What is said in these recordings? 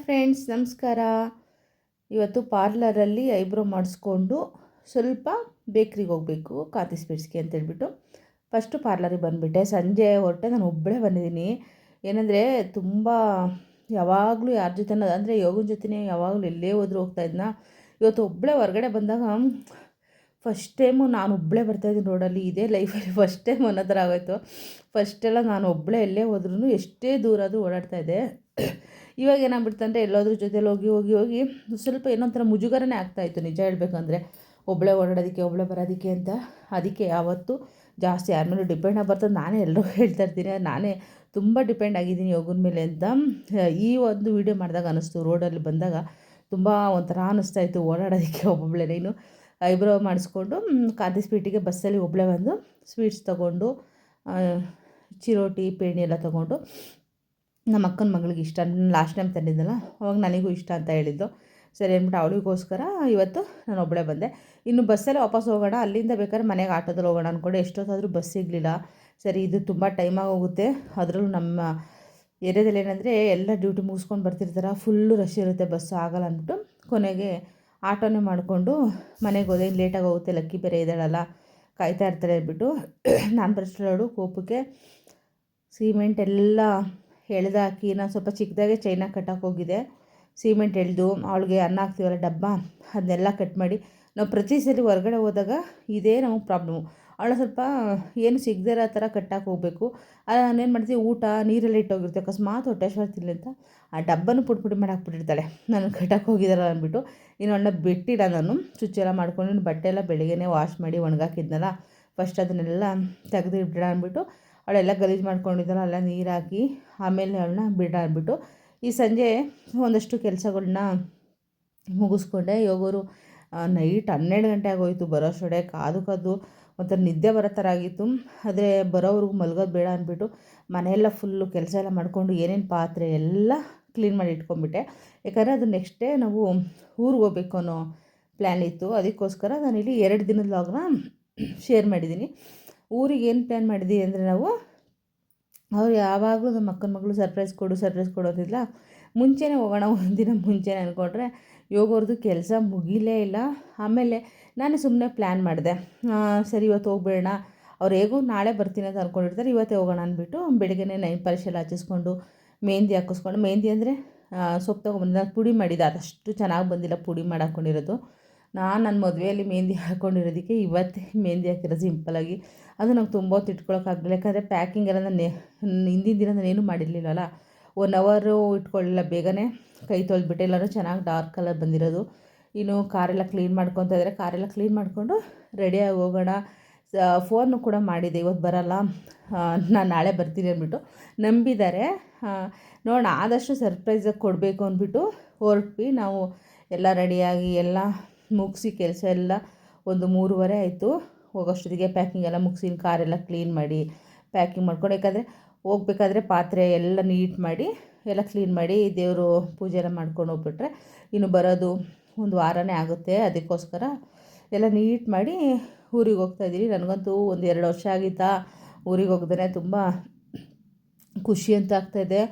Friends, ನಮಸ್ಕಾರ. ಇವತ್ತು ಪಾರ್ಲರಲ್ಲಿ eyebrow ಮಾಡಿಸ್ಕೊಂಡು ಸ್ವಲ್ಪ ಬೇಕ್ರಿಗೆ ಹೋಗಬೇಕು, ಕಾಂತಿ ಸ್ವೀಟ್ಸ್ಗೆ ಅಂತೇಳ್ಬಿಟ್ಟು ಫಸ್ಟು ಪಾರ್ಲರಿಗೆ ಬಂದುಬಿಟ್ಟೆ. ಸಂಜೆ ಹೊರಟೆ, ನಾನು ಒಬ್ಬಳೇ ಬಂದಿದ್ದೀನಿ. ಏನಂದರೆ ತುಂಬ ಯಾವಾಗಲೂ ಯಾರ ಜೊತೆ ಅಂದರೆ ಯೋಗನ ಜೊತೆನೇ ಯಾವಾಗಲೂ ಎಲ್ಲೇ ಹೋದ್ರೂ ಹೋಗ್ತಾಯಿದ್ನ. ಇವತ್ತು ಒಬ್ಬಳೇ ಹೊರಗಡೆ ಬಂದಾಗ ಫಸ್ಟ್ ಟೈಮು ನಾನು ಒಬ್ಬಳೇ ಬರ್ತಾಯಿದ್ದೀನಿ ರೋಡಲ್ಲಿ. ಇದೇ ಲೈಫಲ್ಲಿ ಫಸ್ಟ್ ಟೈಮ್ ಅನ್ನೋ ಥರ ಆಗೋಯ್ತು. ಫಸ್ಟೆಲ್ಲ ನಾನು ಒಬ್ಬಳೇ ಎಲ್ಲೇ ಹೋದ್ರೂ ಎಷ್ಟೇ ದೂರ ಆದರೂ ಓಡಾಡ್ತಾಯಿದ್ದೆ. ಇವಾಗ ಏನಾಗ್ಬಿಡ್ತಂದರೆ ಎಲ್ಲೋದ್ರ ಜೊತೆಲಿ ಹೋಗಿ ಹೋಗಿ ಹೋಗಿ ಸ್ವಲ್ಪ ಏನೋ ಒಂಥರ ಮುಜುಗರನೇ ಆಗ್ತಾಯಿತ್ತು, ನಿಜ ಹೇಳಬೇಕಂದ್ರೆ. ಒಬ್ಬಳೇ ಓಡಾಡೋದಕ್ಕೆ, ಒಬ್ಬಳೇ ಬರೋದಕ್ಕೆ ಅಂತ. ಅದಕ್ಕೆ ಯಾವತ್ತೂ ಜಾಸ್ತಿ ಯಾರ ಮೇಲೂ ಡಿಪೆಂಡ್ ಆಗಬಾರ್ದು. ನಾನೇ ಎಲ್ಲರಿಗೂ ಹೇಳ್ತಾ ಇರ್ತೀನಿ, ನಾನೇ ತುಂಬ ಡಿಪೆಂಡ್ ಆಗಿದ್ದೀನಿ ಯೋಗನ ಮೇಲೆ ಅಂತ. ಈ ಒಂದು ವಿಡಿಯೋ ಮಾಡಿದಾಗ ಅನ್ನಿಸ್ತು, ರೋಡಲ್ಲಿ ಬಂದಾಗ ತುಂಬ ಒಂಥರ ಅನ್ನಿಸ್ತಾಯಿತ್ತು ಓಡಾಡೋದಕ್ಕೆ ಒಬ್ಬೊಬ್ಬಳೇ. ಇನ್ನು ಐಬ್ರೋ ಮಾಡಿಸ್ಕೊಂಡು ಕಾಂತಿ ಸ್ವೀಟಿಗೆ ಬಸ್ಸಲ್ಲಿ ಒಬ್ಬಳೇ ಬಂದು ಸ್ವೀಟ್ಸ್ ತೊಗೊಂಡು, ಚಿರೋಟಿ ಪೇಣಿ ಎಲ್ಲ ತೊಗೊಂಡು, ನಮ್ಮ ಅಕ್ಕನ ಮಗಳಿಗೆ ಇಷ್ಟ, ಲಾಸ್ಟ್ ಟೈಮ್ ತಂದಿದ್ದಲ್ಲ ಅವಾಗ ನನಗೂ ಇಷ್ಟ ಅಂತ ಹೇಳಿದ್ದು. ಸರಿ ಅಂದ್ಬಿಟ್ಟು ಅವಳಿಗೋಸ್ಕರ ಇವತ್ತು ನಾನು ಒಬ್ಬಳೇ ಬಂದೆ. ಇನ್ನು ಬಸ್ಸಲ್ಲಿ ವಾಪಸ್ ಹೋಗೋಣ, ಅಲ್ಲಿಂದ ಬೇಕಾದ್ರೆ ಮನೆಗೆ ಆಟೋದಲ್ಲಿ ಹೋಗೋಣ ಅಂದ್ಕೊಂಡು ಎಷ್ಟೊತ್ತಾದರೂ ಬಸ್ ಸಿಗಲಿಲ್ಲ. ಸರಿ, ಇದು ತುಂಬ ಟೈಮಾಗಿ ಹೋಗುತ್ತೆ. ಅದರಲ್ಲೂ ನಮ್ಮ ಏರಿಯಾದಲ್ಲಿ ಏನಂದರೆ ಎಲ್ಲ ಡ್ಯೂಟಿ ಮುಗಿಸ್ಕೊಂಡು ಬರ್ತಿರ್ತಾರೆ, ಫುಲ್ಲು ರಶ್ ಇರುತ್ತೆ, ಬಸ್ ಆಗಲ್ಲ ಅಂದ್ಬಿಟ್ಟು ಕೊನೆಗೆ ಆಟೋನೇ ಮಾಡಿಕೊಂಡು ಮನೆಗೆ ಹೋದೆ. ಲೇಟಾಗಿ ಹೋಗುತ್ತೆ, ಲಕ್ಕಿ ಬೇರೆ ಇದ್ದಾಳಲ್ಲ, ಕಾಯ್ತಾ ಇರ್ತಾರೆ ಅಂದ್ಬಿಟ್ಟು ನಾನು ಬರೋಷ್ಟರೊಳಗೆ ಕೋಪಕ್ಕೆ ಸಿಮೆಂಟ್ ಎಲ್ಲ ಎಳೆದು ಹಾಕಿ, ನಾನು ಸ್ವಲ್ಪ ಚಿಕ್ಕದಾಗೆ ಚೈನ ಕಟ್ಟಕ್ಕೆ ಹೋಗಿದೆ. ಸಿಮೆಂಟ್ ಎಳೆದು ಅವಳಿಗೆ ಅನ್ನ ಹಾಕ್ತೀವಲ್ಲ ಡಬ್ಬ, ಅದನ್ನೆಲ್ಲ ಕಟ್ ಮಾಡಿ, ನಾವು ಪ್ರತಿ ಸರಿ ಹೊರಗಡೆ ಹೋದಾಗ ಇದೇ ನಮಗೆ ಪ್ರಾಬ್ಲಮ್ಮು. ಅವಳ ಸ್ವಲ್ಪ ಏನು ಸಿಗದೇ ಇರೋ ಥರ ಕಟ್ಟಕ್ಕೆ ಹೋಗಬೇಕು. ನಾನೇನು ಮಾಡ್ತೀವಿ, ಊಟ ನೀರಲ್ಲಿ ಇಟ್ಟೋಗಿರ್ತೀವಿ, ಅಕಸ್ಮಾತ್ ಹೊಟ್ಟೆ ಹಸ್ವಾಗ್ತಿಲ್ಲ ಅಂತ ಆ ಡಬ್ಬನೂ ಪುಡಿ ಮಾಡಿ ಹಾಕ್ಬಿಟ್ಟಿರ್ತಾಳೆ. ನಾನು ಕಟ್ಟಕ್ಕೆ ಹೋಗಿದ್ದಾರ ಅಂದ್ಬಿಟ್ಟು. ಇನ್ನು ಅವಳನ್ನ ಬಿಟ್ಟಿಲ್ಲ, ನಾನು ಸ್ವಿಚ್ಚೆಲ್ಲ ಮಾಡ್ಕೊಂಡು ಬಟ್ಟೆ ಎಲ್ಲ ಬೆಳಗ್ಗೆನೇ ವಾಶ್ ಮಾಡಿ ಒಣಗಾಕಿದ್ನಲ್ಲ, ಫಸ್ಟ್ ಅದನ್ನೆಲ್ಲ ತೆಗೆದು ಇಟ್ಬಿಡ ಅಂದ್ಬಿಟ್ಟು ಅವಳೆಲ್ಲ ಗಲೀಜು ಮಾಡ್ಕೊಂಡಿದ್ದಾಳೆ, ಎಲ್ಲ ನೀರು ಹಾಕಿ ಆಮೇಲೆ ಅವಳನ್ನ ಬಿಡ ಅಂದ್ಬಿಟ್ಟು ಈ ಸಂಜೆ ಒಂದಷ್ಟು ಕೆಲಸಗಳನ್ನ ಮುಗಿಸ್ಕೊಂಡೆ. ಯೋಗರು ನೈಟ್ 12 ಗಂಟೆ ಆಗೋಯಿತು ಬರೋಷ್ಟೊಡೆ. ಕಾದು ಒಂಥರ ನಿದ್ದೆ ಬರೋ ಥರ ಆಗಿತ್ತು. ಆದರೆ ಬರೋವ್ರಿಗೂ ಮಲ್ಗೋದು ಬೇಡ ಅಂದ್ಬಿಟ್ಟು ಮನೆಯೆಲ್ಲ ಫುಲ್ಲು ಕೆಲಸ ಎಲ್ಲ ಮಾಡಿಕೊಂಡು ಏನೇನು ಪಾತ್ರೆ ಎಲ್ಲ ಕ್ಲೀನ್ ಮಾಡಿ ಇಟ್ಕೊಂಡ್ಬಿಟ್ಟೆ. ಯಾಕಂದರೆ ಅದು ನೆಕ್ಸ್ಟ್ ಡೇ ನಾವು ಊರಿಗೆ ಹೋಗ್ಬೇಕು ಅನ್ನೋ ಪ್ಲ್ಯಾನ್ ಇತ್ತು. ಅದಕ್ಕೋಸ್ಕರ ನಾನಿಲ್ಲಿ 2 ದಿನದ ವ್ಲಾಗ್ನ ಶೇರ್ ಮಾಡಿದ್ದೀನಿ. ಊರಿಗೆ ಏನು ಪ್ಲ್ಯಾನ್ ಮಾಡಿದ್ದೀವಿ ಅಂದರೆ, ನಾವು ಅವ್ರು ಯಾವಾಗಲೂ ನಮ್ಮ ಅಕ್ಕನ ಮಗಳು ಸರ್ಪ್ರೈಸ್ ಕೊಡು ಅಂತಿಲ್ಲ. ಮುಂಚೆನೇ ಹೋಗೋಣ, ಒಂದಿನ ಮುಂಚೆನೇ ಅಂದ್ಕೊಂಡ್ರೆ ಯೋಗವ್ರದ್ದು ಕೆಲಸ ಮುಗಿಲೇ ಇಲ್ಲ. ಆಮೇಲೆ ನಾನು ಸುಮ್ಮನೆ ಪ್ಲ್ಯಾನ್ ಮಾಡಿದೆ, ಸರಿ ಇವತ್ತು ಹೋಗ್ಬೇಡ, ಅವ್ರು ಹೇಗೂ ನಾಳೆ ಬರ್ತೀನಿ ಅಂತ ಅಂದ್ಕೊಂಡಿರ್ತಾರೆ, ಇವತ್ತೇ ಹೋಗೋಣ ಅಂದ್ಬಿಟ್ಟು ಬೆಳಗ್ಗೆನೇ ನೈನ್ ಪಾಲಿಶ್ ಎಲ್ಲ ಹಚ್ಚಿಸ್ಕೊಂಡು ಮೆಹಂದಿ ಹಾಕಿಸ್ಕೊಂಡು, ಮೆಹಂದಿ ಅಂದರೆ ಸೊಪ್ಪು ತೊಗೊಂಬಂದು ನಾನು ಪುಡಿ ಮಾಡಿದ್ದೆ, ಅದಷ್ಟು ಚೆನ್ನಾಗಿ ಬಂದಿಲ್ಲ ಪುಡಿ ಮಾಡಿ ಹಾಕ್ಕೊಂಡಿರೋದು. ನನ್ನ ಮದುವೆಯಲ್ಲಿ ಮೆಹಂದಿ ಹಾಕ್ಕೊಂಡಿರೋದಕ್ಕೆ ಇವತ್ತೇ ಮೆಹಂದಿ ಹಾಕಿರೋ ಸಿಂಪಲಾಗಿ. ಅದು ನಂಗೆ ತುಂಬ ಹೊತ್ತು ಇಟ್ಕೊಳಕ್ಕಾಗಲಿಲ್ಲ, ಯಾಕಂದರೆ ಪ್ಯಾಕಿಂಗ್ ಎಲ್ಲ ನಾನು ಹಿಂದಿನ ದಿನ ನಾನೇನು ಮಾಡಿರಲಿಲ್ಲಲ್ಲ. 1 ಅವರು ಇಟ್ಕೊಳ್ಳಿಲ್ಲ, ಬೇಗನೆ ಕೈ ತೊಳೆದ್ಬಿಟ್ಟೆ. ಎಲ್ಲರೂ ಚೆನ್ನಾಗಿ ಡಾರ್ಕ್ ಕಲರ್ ಬಂದಿರೋದು. ಇನ್ನು ಕಾರೆಲ್ಲ ಕ್ಲೀನ್ ಮಾಡ್ಕೊತಾ ಇದ್ದಾರೆ. ಕಾರೆಲ್ಲ ಕ್ಲೀನ್ ಮಾಡಿಕೊಂಡು ರೆಡಿಯಾಗಿ ಹೋಗೋಣ. ಫೋನು ಕೂಡ ಮಾಡಿದೆ, ಇವತ್ತು ಬರೋಲ್ಲ, ನಾನು ನಾಳೆ ಬರ್ತೀನಿ ಅಂದ್ಬಿಟ್ಟು ನಂಬಿದ್ದಾರೆ. ನೋಡೋಣ, ಆದಷ್ಟು ಸರ್ಪ್ರೈಸಾಗಿ ಕೊಡಬೇಕು ಅಂದ್ಬಿಟ್ಟು ಹೊರಟ್ವಿ. ನಾವು ಎಲ್ಲ ರೆಡಿಯಾಗಿ ಎಲ್ಲ ಮುಗಿಸಿ ಕೆಲಸ ಎಲ್ಲ ಒಂದು 3:30 ಆಯಿತು. ಹೋಗೋಷ್ಟೊತ್ತಿಗೆ ಪ್ಯಾಕಿಂಗ್ ಎಲ್ಲ ಮುಗಿಸಿ ಕಾರೆಲ್ಲ ಕ್ಲೀನ್ ಮಾಡಿ ಪ್ಯಾಕಿಂಗ್ ಮಾಡ್ಕೊಂಡು, ಯಾಕಂದರೆ ಹೋಗ್ಬೇಕಾದ್ರೆ ಪಾತ್ರೆ ಎಲ್ಲ ನೀಟ್ ಮಾಡಿ ಎಲ್ಲ ಕ್ಲೀನ್ ಮಾಡಿ ದೇವರು ಪೂಜೆ ಎಲ್ಲ ಮಾಡ್ಕೊಂಡು ಹೋಗ್ಬಿಟ್ರೆ ಇನ್ನು ಬರೋದು ಒಂದು ವಾರನೇ ಆಗುತ್ತೆ. ಅದಕ್ಕೋಸ್ಕರ ಎಲ್ಲ ನೀಟ್ ಮಾಡಿ ಊರಿಗೆ ಹೋಗ್ತಾಯಿದ್ದೀನಿ. ನನಗಂತೂ 1-2 ವರ್ಷ ಆಗಿತ್ತಾ ಊರಿಗೆ ಹೋಗ್ದೇ, ತುಂಬ ಖುಷಿ ಅಂತ ಆಗ್ತಾಯಿದೆ.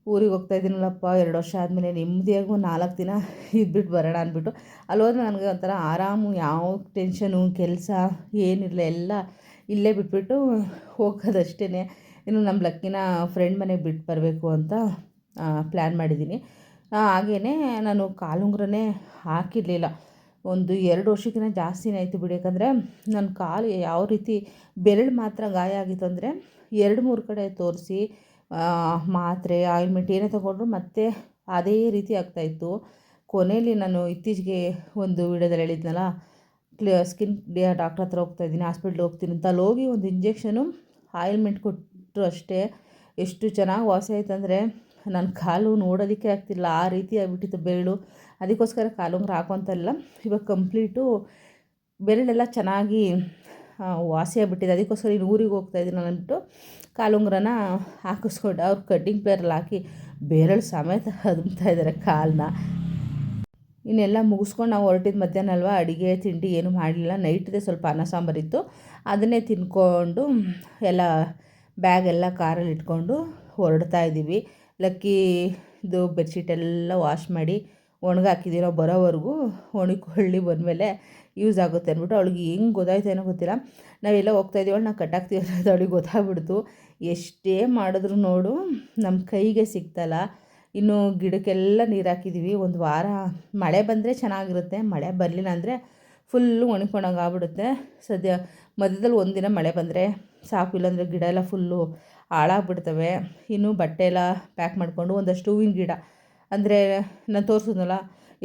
ಊರಿಗೆ ಹೋಗ್ತಾಯಿದ್ದೀನಲ್ಲಪ್ಪ 2 ವರ್ಷ ಆದಮೇಲೆ, ನೆಮ್ಮದಿಯಾಗೂ 4 ದಿನ ಇದ್ಬಿಟ್ಟು ಬರೋಣ ಅಂದ್ಬಿಟ್ಟು. ಅಲ್ಲೋದ್ರೆ ನನಗೆ ಒಂಥರ ಆರಾಮು, ಯಾವ ಟೆನ್ಷನು ಕೆಲಸ ಏನಿರಲ್ಲ, ಎಲ್ಲ ಇಲ್ಲೇ ಬಿಟ್ಬಿಟ್ಟು ಹೋಗೋದಷ್ಟೇ. ಇನ್ನು ನಮ್ಮ ಲಕ್ಕಿನ ಫ್ರೆಂಡ್ ಮನೆಗೆ ಬಿಟ್ಟು ಬರಬೇಕು ಅಂತ ಪ್ಲ್ಯಾನ್ ಮಾಡಿದ್ದೀನಿ. ಹಾಗೆಯೇ ನಾನು ಕಾಲುಂಗ್ರನೇ ಹಾಕಿರಲಿಲ್ಲ, ಒಂದು 2 ವರ್ಷಕ್ಕಿಂತ ಜಾಸ್ತಿನೇ ಆಯಿತು ಬಿಡಿ. ಯಾಕಂದರೆ ನನ್ನ ಕಾಲು ಯಾವ ರೀತಿ ಬೆರಳು ಮಾತ್ರ ಗಾಯ ಆಗಿತ್ತು ಅಂದರೆ 2-3 ಕಡೆ ತೋರಿಸಿ ಮಾತ್ರೆ ಆಯಿಂಟ್ಮೆಂಟ್ ಏನೇ ತೊಗೊಂಡ್ರು ಮತ್ತೆ ಅದೇ ರೀತಿ ಆಗ್ತಾಯಿತ್ತು. ಕೊನೆಯಲ್ಲಿ ನಾನು ಇತ್ತೀಚೆಗೆ ಒಂದು ವಿಡಿಯೋದಲ್ಲಿ ಹೇಳಿದ್ನಲ್ಲ, ಸ್ಕಿನ್ ಡಾಕ್ಟ್ರ್ ಹತ್ರ ಹೋಗ್ತಾಯಿದ್ದೀನಿ, ಹಾಸ್ಪಿಟ್ಲಿಗೆ ಹೋಗ್ತೀನಿ ಅಂತ. ಅಲ್ಲಿ ಹೋಗಿ ಒಂದು ಇಂಜೆಕ್ಷನು ಆಯಿಂಟ್ಮೆಂಟ್ ಕೊಟ್ಟರು ಅಷ್ಟೇ. ಎಷ್ಟು ಚೆನ್ನಾಗಿ ವಾಸಿ ಆಯ್ತು ಅಂದರೆ ನನ್ನ ಕಾಲು ನೋಡೋದಕ್ಕೆ ಆಗ್ತಿಲ್ಲ, ಆ ರೀತಿ ಆಗಿಬಿಟ್ಟಿತ್ತು ಬೆರಳು. ಅದಕ್ಕೋಸ್ಕರ ಕಾಲುಂಗ್ರ ಹಾಕೋಂತಲ್ಲ, ಇವಾಗ ಕಂಪ್ಲೀಟು ಬೆರಳೆಲ್ಲ ಚೆನ್ನಾಗಿ ವಾಸಿ ಆಗಿಬಿಟ್ಟಿದೆ. ಅದಕ್ಕೋಸ್ಕರ ಇನ್ನು ಊರಿಗೆ ಹೋಗ್ತಾಯಿದ್ದೀನಿ ಅಂದ್ಬಿಟ್ಟು ಕಾಲುಂಗ್ರನ ಹಾಕಿಸ್ಕೊಂಡು ಅವ್ರು ಕಟ್ಟಿಂಗ್ ಪ್ಲೇರಲ್ಲಿ ಹಾಕಿ ಬೆರಳು ಸಮೇತ ಹದುಮ್ತಾ ಇದ್ದಾರೆ ಕಾಲನ್ನ. ಇನ್ನೆಲ್ಲ ಮುಗಿಸ್ಕೊಂಡು ನಾವು ಹೊರಟಿದ್ದು ಮಧ್ಯಾಹ್ನ ಅಲ್ವಾ, ಅಡುಗೆ ತಿಂಡಿ ಏನೂ ಮಾಡಲಿಲ್ಲ. ನೈಟ್ದೇ ಸ್ವಲ್ಪ ಅನ್ನ ಸಾಂಬಾರಿತ್ತು, ಅದನ್ನೇ ತಿಂದ್ಕೊಂಡು ಎಲ್ಲ ಬ್ಯಾಗೆಲ್ಲ ಕಾರಲ್ಲಿ ಇಟ್ಕೊಂಡು ಹೊರಡ್ತಾ ಇದ್ದೀವಿ. ಲಕ್ಕಿ ಇದು ಬೆಡ್ಶೀಟ್ ಎಲ್ಲ ವಾಶ್ ಮಾಡಿ ಒಣಗಾಕಿದ್ದೀನೋ ಬರೋವರೆಗೂ ಒಣಗಿಕೊಳ್ಳಿ ಬಂದಮೇಲೆ ಯೂಸ್ ಆಗುತ್ತೆ ಅಂದ್ಬಿಟ್ಟು ಅವಳಿಗೆ ಹೆಂಗೆ ಗೊತ್ತಾಯ್ತೇನೋ ಗೊತ್ತಿಲ್ಲ. ನಾವೆಲ್ಲ ಹೋಗ್ತಾಯಿದ್ದೀವಿ ನಾವು ಕಟ್ಟಾಕ್ತೀವಿ ಅನ್ನೋದು ಅವಳಿಗೆ ಗೊತ್ತಾಗ್ಬಿಡ್ತು. ಎಷ್ಟೇ ಮಾಡಿದ್ರು ನೋಡು ನಮ್ಮ ಕೈಗೆ ಸಿಗ್ತಲ್ಲ. ಇನ್ನು ಗಿಡಕ್ಕೆಲ್ಲ ನೀರು ಹಾಕಿದ್ದೀವಿ. ಒಂದು ವಾರ ಮಳೆ ಬಂದರೆ ಚೆನ್ನಾಗಿರುತ್ತೆ, ಮಳೆ ಬರಲಿಲ್ಲ ಅಂದರೆ ಫುಲ್ಲು ಒಣಗ್ಕೊಂಡಂಗೆ ಆಗ್ಬಿಡುತ್ತೆ. ಸದ್ಯ ಮಧ್ಯದಲ್ಲಿ ಒಂದಿನ ಮಳೆ ಬಂದರೆ ಸಾಕು, ಇಲ್ಲಾಂದರೆ ಗಿಡ ಎಲ್ಲ ಫುಲ್ಲು ಹಾಳಾಗ್ಬಿಡ್ತವೆ. ಇನ್ನು ಬಟ್ಟೆ ಎಲ್ಲ ಪ್ಯಾಕ್ ಮಾಡಿಕೊಂಡು ಒಂದಷ್ಟು ಹೂವಿನ ಗಿಡ, ಅಂದರೆ ನಾನು ತೋರಿಸಿದ್ನಲ್ಲ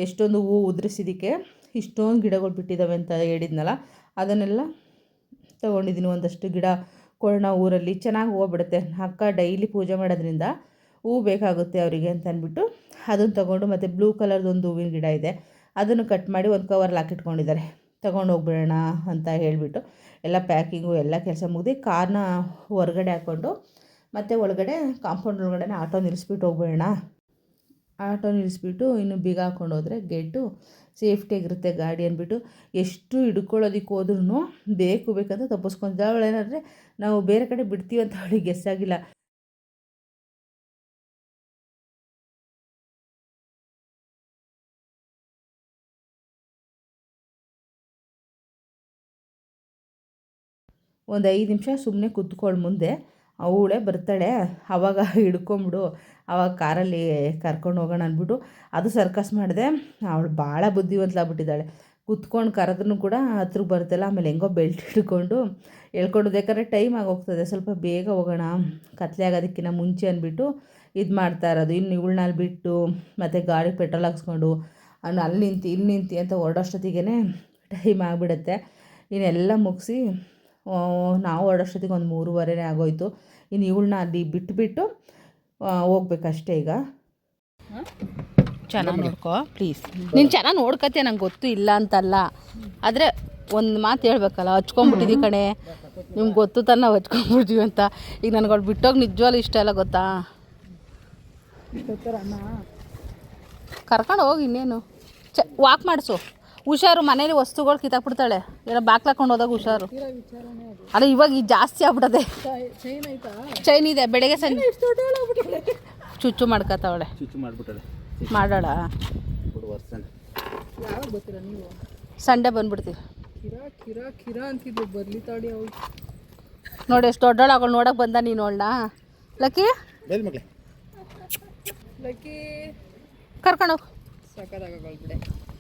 ಎಷ್ಟೊಂದು ಹೂವು ಉದುರಿಸಿದ್ದಕ್ಕೆ ಇಷ್ಟೊಂದು ಗಿಡಗಳು ಬಿಟ್ಟಿದ್ದಾವೆ ಅಂತ ಹೇಳಿದ್ನಲ್ಲ, ಅದನ್ನೆಲ್ಲ ತೊಗೊಂಡಿದ್ದೀನಿ. ಒಂದಷ್ಟು ಗಿಡ ಕೊಡೋಣ ಊರಲ್ಲಿ, ಚೆನ್ನಾಗಿ ಹೂವು ಬಿಡುತ್ತೆ. ಅಕ್ಕ ಡೈಲಿ ಪೂಜೆ ಮಾಡೋದ್ರಿಂದ ಹೂವು ಬೇಕಾಗುತ್ತೆ ಅವರಿಗೆ ಅಂತ ಅಂದ್ಬಿಟ್ಟು ಅದನ್ನು ತೊಗೊಂಡು, ಮತ್ತು ಬ್ಲೂ ಕಲರ್ದೊಂದು ಹೂವಿನ ಗಿಡ ಇದೆ, ಅದನ್ನು ಕಟ್ ಮಾಡಿ ಒಂದು ಕವರ್ಲ್ಲಿ ಹಾಕಿಟ್ಕೊಂಡಿದ್ದಾರೆ. ತೊಗೊಂಡು ಹೋಗ್ಬಿಡೋಣ ಅಂತ ಹೇಳಿಬಿಟ್ಟು ಎಲ್ಲ ಪ್ಯಾಕಿಂಗು ಎಲ್ಲ ಕೆಲಸ ಮುಗಿದು ಕಾರ್ನ ಹೊರಗಡೆ ಹಾಕ್ಕೊಂಡು ಮತ್ತು ಒಳಗಡೆ ಕಾಂಪೌಂಡ್ ಒಳಗಡೆ ಆಟೋ ನಿಲ್ಲಿಸ್ಬಿಟ್ಟು ಹೋಗ್ಬಿಡೋಣ. ಆಟೋ ನಿಲ್ಲಿಸ್ಬಿಟ್ಟು ಇನ್ನು ಬೀಗ ಹಾಕ್ಕೊಂಡು ಹೋದರೆ ಗೇಟು ಸೇಫ್ಟಿಯಾಗಿರುತ್ತೆ ಗಾಡಿ ಅಂದ್ಬಿಟ್ಟು ಎಷ್ಟು ಹಿಡ್ಕೊಳ್ಳೋದಕ್ಕೆ ಹೋದ್ರೂ ಬೇಕಂತ ತಪ್ಪಿಸ್ಕೊಂತ ಅವಳೇನಾದರೆ ನಾವು ಬೇರೆ ಕಡೆ ಬಿಡ್ತೀವಿ ಅಂತ ಅವಳಿಗೆ ಗೆಸ್ಸಾಗಿಲ್ಲ. ಒಂದು 5 ನಿಮಿಷ ಸುಮ್ಮನೆ ಕೂತ್ಕೊಳ್ಳು, ಮುಂದೆ ಅವಳೇ ಬರ್ತಾಳೆ, ಆವಾಗ ಹಿಡ್ಕೊಂಬಿಡು, ಆವಾಗ ಕಾರಲ್ಲಿ ಕರ್ಕೊಂಡು ಹೋಗೋಣ ಅಂದ್ಬಿಟ್ಟು ಅದು ಸರ್ಕಸ್ ಮಾಡಿದೆ. ಅವಳು ಭಾಳ ಬುದ್ಧಿವಂತಲಾಗ್ಬಿಟ್ಟಿದ್ದಾಳೆ. ಕುತ್ಕೊಂಡು ಕರೆದ್ರೂ ಕೂಡ ಹತ್ರಕ್ಕೆ ಬರುತ್ತಲ್ಲ. ಆಮೇಲೆ ಹೆಂಗೋ ಬೆಲ್ಟ್ ಹಿಡ್ಕೊಂಡು ಹೇಳ್ಕೊಂಡು, ಯಾಕಂದರೆ ಟೈಮ್ ಆಗೋಗ್ತದೆ, ಸ್ವಲ್ಪ ಬೇಗ ಹೋಗೋಣ ಕತ್ಲೆ ಆಗೋದಕ್ಕಿಂತ ಮುಂಚೆ ಅಂದ್ಬಿಟ್ಟು ಇದು ಮಾಡ್ತಾ ಇರೋದು. ಇನ್ನು ಇವಳನ್ನ ಬಿಟ್ಟು ಮತ್ತು ಗಾಡಿ ಪೆಟ್ರೋಲ್ ಹಾಕ್ಸ್ಕೊಂಡು ಅಲ್ಲಿ ನಿಂತು ಇಲ್ಲಿ ನಿಂತು ಅಂತ ಹೊರಡೋಷ್ಟೊತ್ತಿಗೆ ಟೈಮ್ ಆಗಿಬಿಡುತ್ತೆ. ಇನ್ನೆಲ್ಲ ಮುಗಿಸಿ ನಾವು ಹೊರಡೋಷ್ಟೊತ್ತಿಗೆ ಒಂದು 3:15 ಆಗೋಯ್ತು. ಇನ್ನು ಇವಳನ್ನ ಅಲ್ಲಿ ಬಿಟ್ಟು ಹೋಗ್ಬೇಕಷ್ಟೇ. ಈಗ ಚೆನ್ನಾಗಿ ನೋಡ್ಕೊ ಪ್ಲೀಸ್. ನೀನು ಚೆನ್ನಾಗಿ ನೋಡ್ಕೊತೀಯ, ನಂಗೆ ಗೊತ್ತು ಇಲ್ಲ ಅಂತಲ್ಲ, ಆದರೆ ಒಂದು ಮಾತು ಹೇಳ್ಬೇಕಲ್ಲ, ಹಚ್ಕೊಂಡ್ಬಿಟ್ಟಿದ್ದೀವಿ ಕಣೆ, ನಿಮ್ಗೆ ಗೊತ್ತು ತಾನು ನಾವು ಹಚ್ಕೊಂಡ್ಬಿಡ್ತೀವಿ ಅಂತ. ಈಗ ನನಗೆ ಅವ್ಳು ಬಿಟ್ಟೋಗಿ ನಿಜವಾಗ್ಲೂ ಇಷ್ಟ ಎಲ್ಲ ಗೊತ್ತಾ. ಕರ್ಕೊಂಡು ಹೋಗಿ ಇನ್ನೇನು ವಾಕ್ ಮಾಡಿಸು. ಹುಷಾರು, ಮನೇಲಿ ವಸ್ತುಗಳು ಕಿತ್ತಾಕ್ಬಿಡ್ತಾಳೆ, ಏನೋ ಬಾಕ್ಲಾಕೊಂಡು ಹೋದಾಗ ಹುಷಾರು. ಅಲ್ಲ ಇವಾಗ ಈಗ ಜಾಸ್ತಿ ಆಗ್ಬಿಟ್ಟದೆ. ಚೈನ್ ಇದೆ, ಬೆಳಗ್ಗೆ ಸಂಜೆ ಚುಚ್ಚು ಮಾಡ್ಕೊತಾವಳೆ, ಮಾಡೋಣ. ಸಂಡೇ ಬಂದ್ಬಿಡ್ತೀವಿ ನೋಡಿ. ಎಷ್ಟು ದೊಡ್ಡೋಳು ಅವಳು ನೋಡಕ್ಕೆ ಬಂದ ನೀನು ಅವಳನ್ನ. ಲಕ್ಕಿ ಕರ್ಕೊಂಡೋಗಿ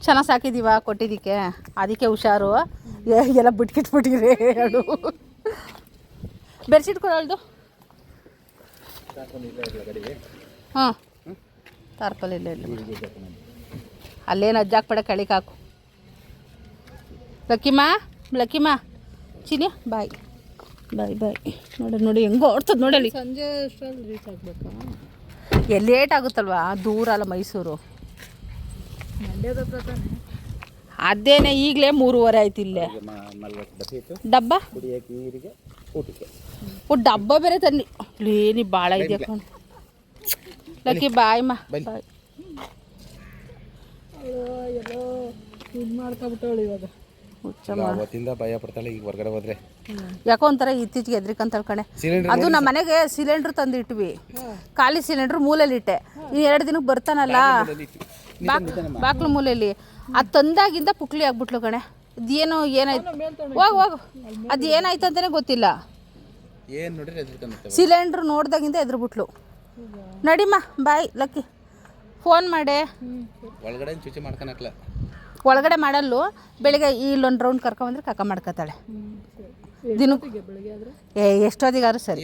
ಚೆನ್ನಾಗಿ ಸಾಕಿದ್ದೀವ ಕೊಟ್ಟಿದ್ದಕ್ಕೆ, ಅದಕ್ಕೆ ಹುಷಾರು. ಎಲ್ಲ ಬಿಟ್ಕಿಟ್ಬಿಟ್ಟಿರಿ ಹೇಳು. ಬೆಡ್ಶೀಟ್ ಕೊಡೋಳ್ದು. ಹಾಂ ತಾರ್ಪಲ್ ಇಲ್ಲ ಅಲ್ಲೇನು ಅಜ್ಜಾಕ್ಬೇಡ, ಕಳಿಗೆ ಹಾಕು. ಲಕ್ಕಿಮ್ಮ ಚಿನಿ ಬಾಯ್ ನೋಡಿ ಹೆಂಗೋ ಓಡ್ತದೆ ನೋಡಲಿ. ಸಂಜೆ ಅಷ್ಟರಲ್ಲಿ ರೀಚ್ ಆಗಬೇಕಾ? ಲೇಟ್ ಆಗುತ್ತಲ್ವಾ, ದೂರ ಅಲ್ಲ ಮೈಸೂರು. ಅದೇನೆ ಈಗಲೇ 3:15 ಆಯ್ತು. ಇಲ್ಲೇ ಡಬ್ಬ ಡಬ್ಬ ಬೇರೆ ತನ್ನಿ. ಏನಿ ಭಾಳ ಇದೆಯಾ ಕಣ್. ಲಕ್ಕಿ ಬಾಯಮ್ಮ ಬಾಯ್. ಯಾಕೋ ಒಂಥರ ಇತ್ತೀಚೆಗೆ ಎದ್ರಿಕಂತ ಕಣೆ. ಅದು ನಮ್ಮ ಮನೆಗೆ ಸಿಲಿಂಡ್ರ್ ತಂದಿಟ್ವಿ, ಖಾಲಿ ಸಿಲಿಂಡ್ರ್ ಮೂಲೆಯಲ್ಲಿಟ್ಟೆ. ಈ 2 ದಿನಕ್ಕೆ ಬರ್ತಾನಲ್ಲ ಬಾಕ್ಲು ಮೂಲೆಯಲ್ಲಿ, ಅದು ತಂದಾಗಿಂದ ಪುಕ್ಲಿ ಆಗ್ಬಿಟ್ಲು ಕಣೆ. ಅದೇನೋ ಏನಾಯ್ತು, ಹೋಗು ಅದು ಏನಾಯ್ತು ಅಂತಲೇ ಗೊತ್ತಿಲ್ಲ. ಸಿಲಿಂಡ್ರ್ ನೋಡ್ದಾಗಿಂದ ಎದ್ರುಬಿಟ್ಲು. ನಡಿಮ್ಮ ಬಾಯ್. ಲಕ್ಕಿ ಫೋನ್ ಮಾಡೆ. ಒಳಗಡೆ ಮಾಡಲ್ಲು, ಬೆಳಿಗ್ಗೆ ಇಲ್ಲೊಂದು ರೌಂಡ್ ಕರ್ಕೊಂಬಂದ್ರೆ ಕಕ್ಕ ಮಾಡ್ಕೊತಾಳೆ ದಿನಕ್ಕೆ. ಎಷ್ಟೊತ್ತಿಗಾದ್ರು ಸರಿ.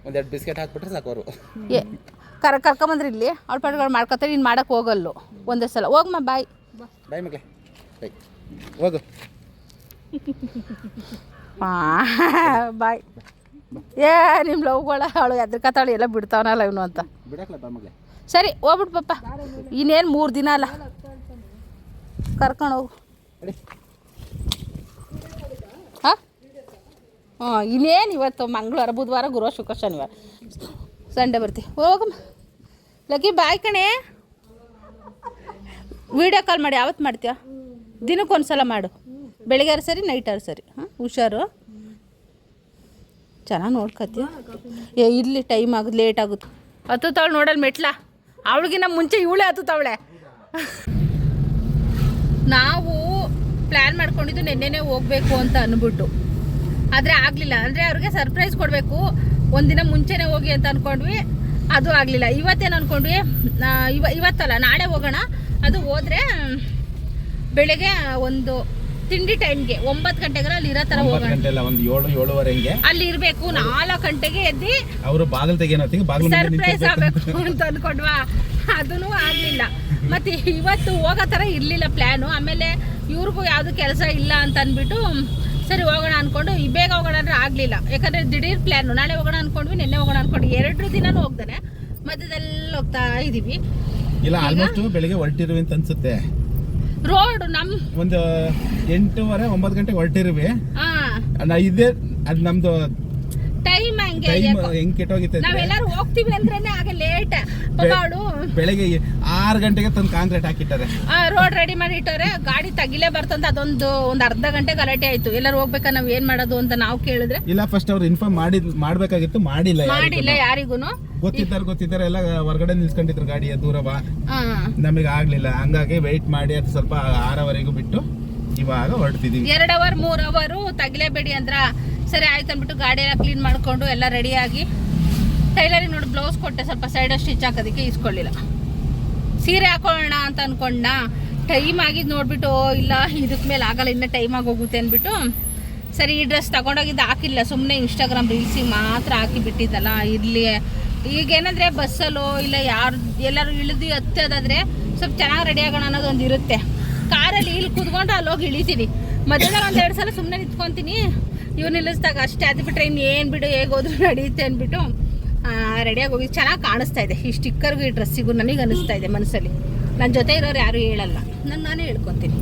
ಒಂದೆರಡು ಬಿಸ್ಕೆಟ್ ಹಾಕ್ಬಿಟ್ರೆ ಸಾಕೋರು. ಕರ್ಕೊಂಬಂದ್ರೆ ಇಲ್ಲಿ ಅವ್ಳ ಪಾಟ್ಗಳು ಮಾಡ್ಕೊತಾಳೆ. ನೀನು ಮಾಡೋಕ್ಕೆ ಹೋಗಲ್ಲು ಒಂದೇ ಸಲ. ಹೋಗಮ್ಮ ಬಾಯ್ ಮಗಳೇ ಬಾಯ್, ಹೋಗು. ಬಾಯ್. ನಿಮ್ಮ ಲವ್ಗಳ ಅವಳು ಎದ್ರಕತ್ತಾಳು, ಎಲ್ಲ ಬಿಡ್ತಾವನಲ್ಲ ಇವನು ಅಂತ. ಸರಿ ಹೋಗ್ಬಿಟ್ಟು ಪಪ್ಪ, ಇನ್ನೇನು 3 ದಿನ ಅಲ್ಲ, ಕರ್ಕೊಂಡು ಹೋಗು. ಹಾಂ ಇನ್ನೇನು ಇವತ್ತು ಮಂಗಳವಾರ, ಬುಧವಾರ, ಗುರುವಾರ, ಶುಕ್ರ, ಶನಿವಾರ, ಸಂಡೇ ಬರ್ತೀವಿ. ಹೋಗಮ್ಮ ಲಕ್ಕಿ ಬಾಯ್ ಕಣೆ. ವೀಡಿಯೋ ಕಾಲ್ ಮಾಡಿ ಯಾವತ್ತು ಮಾಡ್ತೀಯ? ದಿನಕ್ಕೊಂದು ಸಲ ಮಾಡು, ಬೆಳಿಗ್ಗೆ ಸರಿ ನೈಟಾರು ಸರಿ. ಹಾಂ ಹುಷಾರು, ಚೆನ್ನಾಗಿ ನೋಡ್ಕೊತೀಯ. ಇಲ್ಲಿ ಟೈಮ್ ಆಗುತ್ತೆ, ಲೇಟ್ ಆಗುತ್ತೆ. ಹತ್ತು ನೋಡಲ್ ಮೆಟ್ಲ ಅವಳಿಗಿನ್ನ ಮುಂಚೆ ಇವಳೇ ಹತ್ತುತ್ತವಳೆ. ನಾವು ಪ್ಲ್ಯಾನ್ ಮಾಡ್ಕೊಂಡಿದ್ದು ನೆನ್ನೆನೇ ಹೋಗಬೇಕು ಅಂತ ಅಂದ್ಬಿಟ್ಟು, ಆದರೆ ಆಗಲಿಲ್ಲ. ಅಂದರೆ ಅವ್ರಿಗೆ ಸರ್ಪ್ರೈಸ್ ಕೊಡಬೇಕು, ಒಂದಿನ ಮುಂಚೆನೇ ಹೋಗಿ ಅಂತ ಅಂದ್ಕೊಂಡ್ವಿ, ಅದು ಆಗಲಿಲ್ಲ. ಇವತ್ತೇನು ಅಂದ್ಕೊಂಡ್ವಿ, ಇವತ್ತಲ್ಲ ನಾಳೆ ಹೋಗೋಣ. ಅದು ಹೋದರೆ ಬೆಳಗ್ಗೆ ಒಂದು ತಿಂಡಿ ಟೈಮ್ಗೆ 9 ಗಂಟೆಗೆ ಅಲ್ಲಿ ಇರೋ ಥರ ಹೋಗೋಣ. ಒಂದು 7-7:30 ಅಲ್ಲಿ ಇರಬೇಕು. 4 ಗಂಟೆಗೆ ಎದ್ದು ಅವರು ಬಾಗಿಲು ತೆಗೆಯೋಣ, ಸರ್ಪ್ರೈಸ್ ಆಗಬೇಕು ಅಂತ ಅಂದ್ಕೊಂಡ್ವಾ, ಅದೂ ಆಗಲಿಲ್ಲ. ಮತ್ತು ಇವತ್ತು ಹೋಗೋ ಥರ ಇರಲಿಲ್ಲ ಪ್ಲ್ಯಾನು. ಆಮೇಲೆ ಇವ್ರಿಗೂ ಯಾವುದು ಕೆಲಸ ಇಲ್ಲ ಅಂತ ಅಂದ್ಬಿಟ್ಟು ಸರಿ ಹೋಗೋಣ ಅಂದ್ಕೊಂಡು ಬೇಗ ಹೋಗೋಣ ಅಂದರೆ ಆಗಲಿಲ್ಲ. ಯಾಕಂದರೆ ದಿಢೀರ್ ಪ್ಲ್ಯಾನು. ನಾಳೆ ಹೋಗೋಣ ಅಂದ್ಕೊಂಡ್ವಿ, ನಿನ್ನೆ ಹೋಗೋಣ ಅಂದ್ಕೊಂಡ್ವಿ. 2 ದಿನನೂ ಹೋಗ್ತಾನೆ, ಮಧ್ಯದಲ್ಲಿ ಹೋಗ್ತಾ ಇದ್ದೀವಿ. ಇಲ್ಲ ಆಲ್ಮೋಸ್ಟ್ ಬೆಳಿಗ್ಗೆ ಹೊರಟಿರುವೆ ಅಂತ ಅನ್ಸುತ್ತೆ. ರೋಡ್ ಒಂದು 8:30-9 ಗಂಟೆಗೆ ಹೊರಟಿರುವೆ. ಇದೇ ಅದು ನಮ್ದು ಟೈಮ್ ಹಂಗೆ ಹೆಂಗ್ ಕೆಟ್ಟೋಗಿತ್ತು. ನಾವೆಲ್ಲರೂ ಹೋಗ್ತೀವಿ ಅಂದ್ರೇನೆ ಆಗ ಲೇಟ್. ಅವಳು ಬೆಳಗ್ಗೆ 6 ಗಂಟೆಗೆ ತಂದು ಕಾಂಕ್ರೀಟ್ ಹಾಕಿಟ್ಟಾರೆ, ರೋಡ್ ರೆಡಿ ಮಾಡಿ ಇಟ್ಟವ್ರೆ. ಗಾಡಿ ತಗಿಲೇ ಬರ್ತಂತ ಅದೊಂದು ಅರ್ಧ ಗಂಟೆ ಗಲಾಟೆ ಆಯ್ತು. ಎಲ್ಲರೂ ಹೋಗ್ಬೇಕಾ, ನಾವ್ ಏನ್ ಮಾಡೋದು ಅಂತ ನಾವು ಕೇಳಿದ್ರೆ ಇಲ್ಲ ಫಸ್ಟ್ ಅವ್ರು ಇನ್ಫಾರ್ಮ್ ಮಾಡ್ಬೇಕಾಗಿತ್ತು, ಮಾಡಿಲ್ಲ ಯಾರಿಗೂ. ಗೊತ್ತಿದ್ದಾರೆ ಎಲ್ಲ ಹೊರಗಡೆ ನಿಲ್ಸ್ಕೊಂಡಿದ್ರು ಗಾಡಿಯ ದೂರವ, ನಮಗೆ ಆಗ್ಲಿಲ್ಲ. ಹಂಗಾಗಿ ವೆಯ್ಟ್ ಮಾಡಿ ಅದು ಸ್ವಲ್ಪ 6ವರೆಗೂ ಬಿಟ್ಟು ಇವಾಗ ಹೊರಡ್ತಿದೀವಿ. 2 ಅವರ್ 3 ಅವರು ತಗಿಲೇಬೇಡಿ ಅಂದ್ರ. ಸರಿ ಆಯ್ತು ಅಂದ್ಬಿಟ್ಟು ಗಾಡಿ ಎಲ್ಲ ಕ್ಲೀನ್ ಮಾಡ್ಕೊಂಡು ಎಲ್ಲ ರೆಡಿಯಾಗಿ ಟೈಲರಿಗೆ ನೋಡಿ ಬ್ಲೌಸ್ ಕೊಟ್ಟೆ. ಸ್ವಲ್ಪ ಸೈಡ್ ಸ್ಟಿಚ್ ಹಾಕೋದಕ್ಕೆ ಇಸ್ಕೊಳ್ಳಿಲ್ಲ. ಸೀರೆ ಹಾಕೊಳ್ಳೋಣ ಅಂತ ಅನ್ಕೊಂಡ, ಟೈಮ್ ಆಗಿದ್ದು ನೋಡ್ಬಿಟ್ಟು ಇಲ್ಲ ಇದಕ್ಕೆ ಮೇಲೆ ಆಗಲ್ಲ, ಇನ್ನೂ ಟೈಮ್ ಆಗೋಗುತ್ತೆ ಅಂದ್ಬಿಟ್ಟು ಸರಿ ಈ ಡ್ರೆಸ್ ತಗೊಂಡೋಗಿದ್ದು ಹಾಕಿಲ್ಲ. ಸುಮ್ಮನೆ ಇನ್ಸ್ಟಾಗ್ರಾಮ್ ರೀಲ್ಸಿಗೆ ಮಾತ್ರ ಹಾಕಿ ಬಿಟ್ಟಿದ್ದಲ್ಲ, ಇರಲಿ. ಈಗೇನಂದರೆ ಬಸ್ಸಲ್ಲೋ ಇಲ್ಲ ಎಲ್ಲರೂ ಇಳಿದು ಹತ್ತೋದಾದರೆ ಸ್ವಲ್ಪ ಚೆನ್ನಾಗಿ ರೆಡಿ ಆಗೋಣ ಅನ್ನೋದು ಒಂದು ಇರುತ್ತೆ. ಕಾರಲ್ಲಿ ಇಲ್ಲಿ ಕೂತ್ಕೊಂಡು ಅಲ್ಲಿ ಹೋಗಿ ಇಳಿತೀನಿ. ಮಧ್ಯದಲ್ಲಿ 1-2 ಸಲ ಸುಮ್ಮನೆ ನಿಂತ್ಕೊತೀನಿ, ಇವ್ರು ನಿಲ್ಲಿಸ್ದಾಗ ಅಷ್ಟೇ. ಅದು ಬಿಟ್ಟರೆ ಇನ್ನು ಏನು ಬಿಡು ಹೇಗೋದ್ರು ನಡೆಯುತ್ತೆ ಅಂದ್ಬಿಟ್ಟು ರೆಡಿಯಾಗಿ ಹೋಗಿ ಚೆನ್ನಾಗಿ ಕಾಣಿಸ್ತಾ ಇದೆ. ಈ ಸ್ಟಿಕ್ಕರ್ಗೂ ಈ ಡ್ರೆಸ್ಸಿಗೂ ನನಗೆ ಅನಿಸ್ತಾ ಇದೆ ಮನಸ್ಸಲ್ಲಿ. ನನ್ನ ಜೊತೆ ಇರೋರು ಯಾರು ಹೇಳಲ್ಲ, ನಾನೇ ಹೇಳ್ಕೊತೀನಿ.